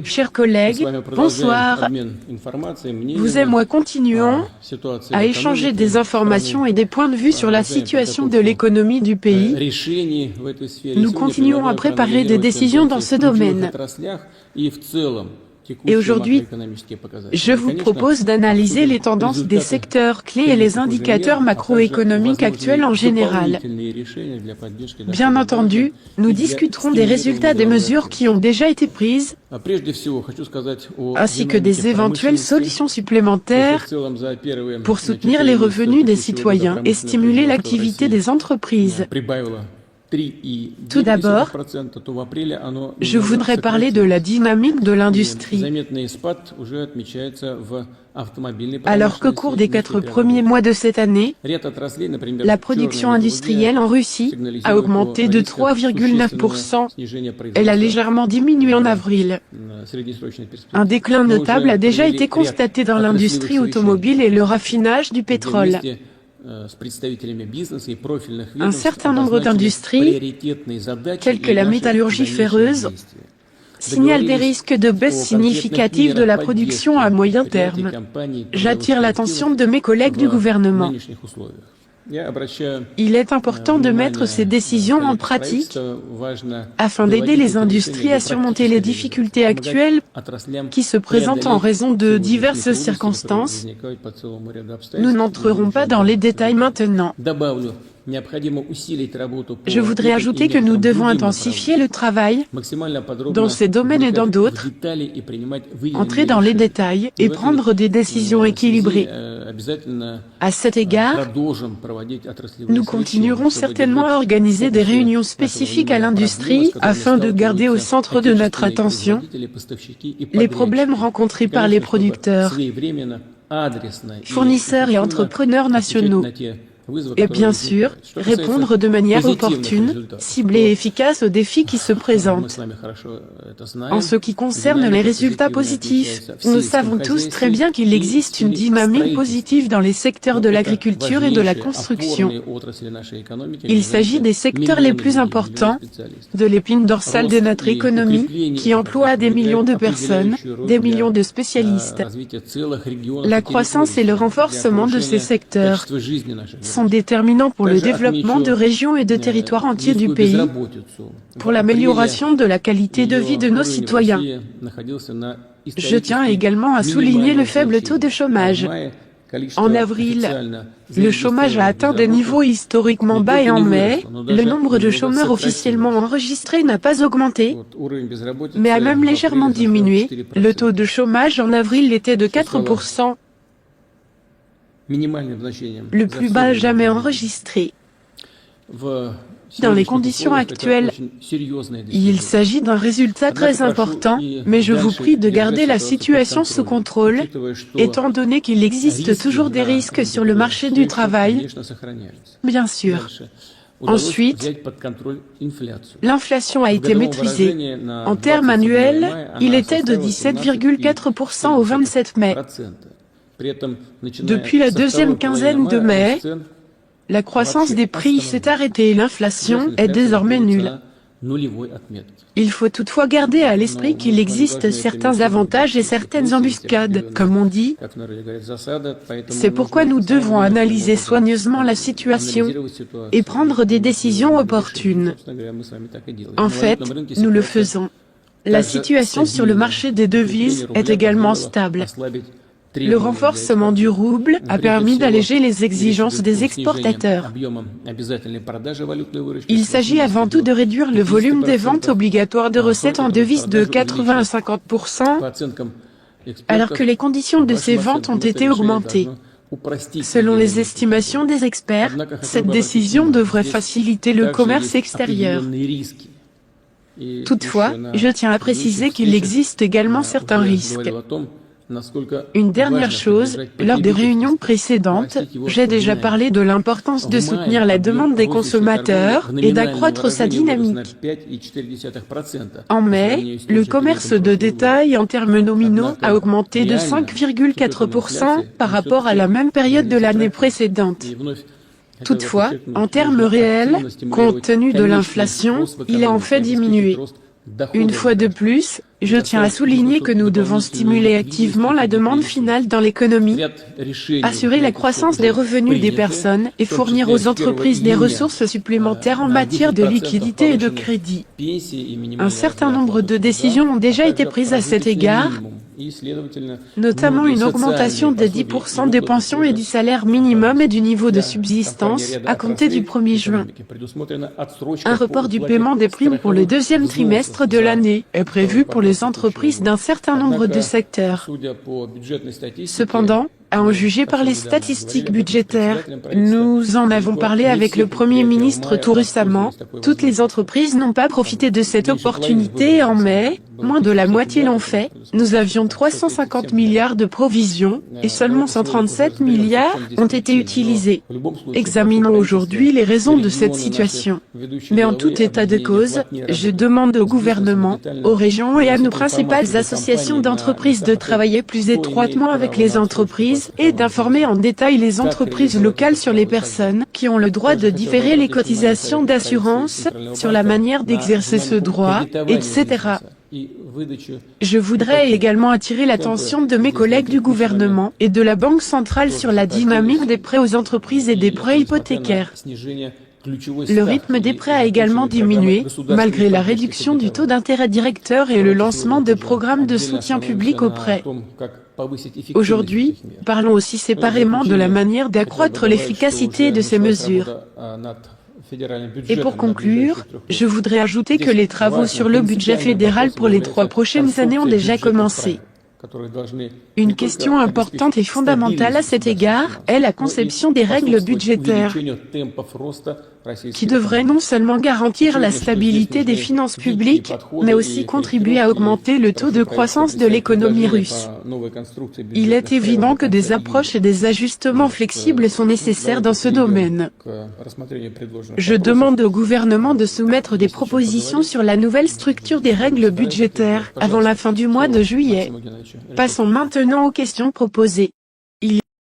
Chers collègues, bonsoir. Vous et moi continuons à échanger des informations et des points de vue sur la situation de l'économie du pays. Nous continuons à préparer des décisions dans ce domaine. Et aujourd'hui, je vous propose d'analyser les tendances des secteurs clés et les indicateurs macroéconomiques actuels en général. Bien entendu, nous discuterons des résultats des mesures qui ont déjà été prises, ainsi que des éventuelles solutions supplémentaires pour soutenir les revenus des citoyens et stimuler l'activité des entreprises. Tout d'abord, je voudrais parler de la dynamique de l'industrie. Alors qu'au cours des 4 premiers mois de cette année, la production industrielle en Russie a augmenté de 3,9%. Elle a légèrement diminué en avril. Un déclin notable a déjà été constaté dans l'industrie automobile et le raffinage du pétrole. Un certain nombre d'industries, telles que la métallurgie ferreuse, signalent des risques de baisse significative de la production à moyen terme. J'attire l'attention de mes collègues du gouvernement. Il est important de mettre ces décisions en pratique afin d'aider les industries à surmonter les difficultés actuelles qui se présentent en raison de diverses circonstances. Nous n'entrerons pas dans les détails maintenant. Je voudrais ajouter que nous devons intensifier le travail dans ces domaines et dans d'autres, entrer dans les détails et prendre des décisions équilibrées. À cet égard, nous continuerons certainement à organiser des réunions spécifiques à l'industrie afin de garder au centre de notre attention les problèmes rencontrés par les producteurs, fournisseurs et entrepreneurs nationaux. Et bien sûr, répondre de manière opportune, ciblée et efficace aux défis qui se présentent. En ce qui concerne les résultats positifs, nous savons tous très bien qu'il existe une dynamique positive dans les secteurs de l'agriculture et de la construction. Il s'agit des secteurs les plus importants, de l'épine dorsale de notre économie, qui emploie des millions de personnes, des millions de spécialistes. La croissance et le renforcement de ces secteurs sont déterminants pour le développement de régions et de territoires entiers du pays, pour l'amélioration de la qualité de vie de nos citoyens. Je tiens également à souligner le faible taux de chômage. En avril, le chômage a atteint des niveaux historiquement bas et en mai, le nombre de chômeurs officiellement enregistrés n'a pas augmenté, mais a même légèrement diminué. Le taux de chômage en avril était de 4%. Le plus bas jamais enregistré. Dans les conditions actuelles, il s'agit d'un résultat très important, mais je vous prie de garder la situation sous contrôle, étant donné qu'il existe toujours des risques sur le marché du travail, bien sûr. Ensuite, l'inflation a été maîtrisée. En termes annuels, il était de 17,4% au 27 mai. Depuis la deuxième quinzaine de mai, la croissance des prix s'est arrêtée et l'inflation est désormais nulle. Il faut toutefois garder à l'esprit qu'il existe certains avantages et certaines embuscades, comme on dit. C'est pourquoi nous devons analyser soigneusement la situation et prendre des décisions opportunes. En fait, nous le faisons. La situation sur le marché des devises est également stable. Le renforcement du rouble a permis d'alléger les exigences des exportateurs. Il s'agit avant tout de réduire le volume des ventes obligatoires de recettes en devises de 80 à 50%, alors que les conditions de ces ventes ont été augmentées. Selon les estimations des experts, cette décision devrait faciliter le commerce extérieur. Toutefois, je tiens à préciser qu'il existe également certains risques. Une dernière chose, lors des réunions précédentes, j'ai déjà parlé de l'importance de soutenir la demande des consommateurs et d'accroître sa dynamique. En mai, le commerce de détail en termes nominaux a augmenté de 5,4% par rapport à la même période de l'année précédente. Toutefois, en termes réels, compte tenu de l'inflation, il a en fait diminué. Une fois de plus, je tiens à souligner que nous devons stimuler activement la demande finale dans l'économie, assurer la croissance des revenus des personnes et fournir aux entreprises des ressources supplémentaires en matière de liquidité et de crédit. Un certain nombre de décisions ont déjà été prises à cet égard, notamment une augmentation de 10% des pensions et du salaire minimum et du niveau de subsistance à compter du 1er juin. Un report du paiement des primes pour le deuxième trimestre de l'année est prévu pour les entreprises d'un certain nombre de secteurs. Cependant, à en juger par les statistiques budgétaires, nous en avons parlé avec le Premier ministre tout récemment, toutes les entreprises n'ont pas profité de cette opportunité et en mai, moins de la moitié l'ont fait. Nous avions 350 milliards de provisions et seulement 137 milliards ont été utilisés. Examinons aujourd'hui les raisons de cette situation. Mais en tout état de cause, je demande au gouvernement, aux régions et à nos principales associations d'entreprises de travailler plus étroitement avec les entreprises et d'informer en détail les entreprises locales sur les personnes qui ont le droit de différer les cotisations d'assurance, sur la manière d'exercer ce droit, etc. Je voudrais également attirer l'attention de mes collègues du gouvernement et de la Banque centrale sur la dynamique des prêts aux entreprises et des prêts hypothécaires. Le rythme des prêts a également diminué, malgré la réduction du taux d'intérêt directeur et le lancement de programmes de soutien public aux prêts. Aujourd'hui, parlons aussi séparément de la manière d'accroître l'efficacité de ces mesures. Et pour conclure, je voudrais ajouter que les travaux sur le budget fédéral pour les 3 prochaines années ont déjà commencé. Une question importante et fondamentale à cet égard est la conception des règles budgétaires, qui devraient non seulement garantir la stabilité des finances publiques, mais aussi contribuer à augmenter le taux de croissance de l'économie russe. Il est évident que des approches et des ajustements flexibles sont nécessaires dans ce domaine. Je demande au gouvernement de soumettre des propositions sur la nouvelle structure des règles budgétaires avant la fin du mois de juillet. Passons maintenant aux questions proposées.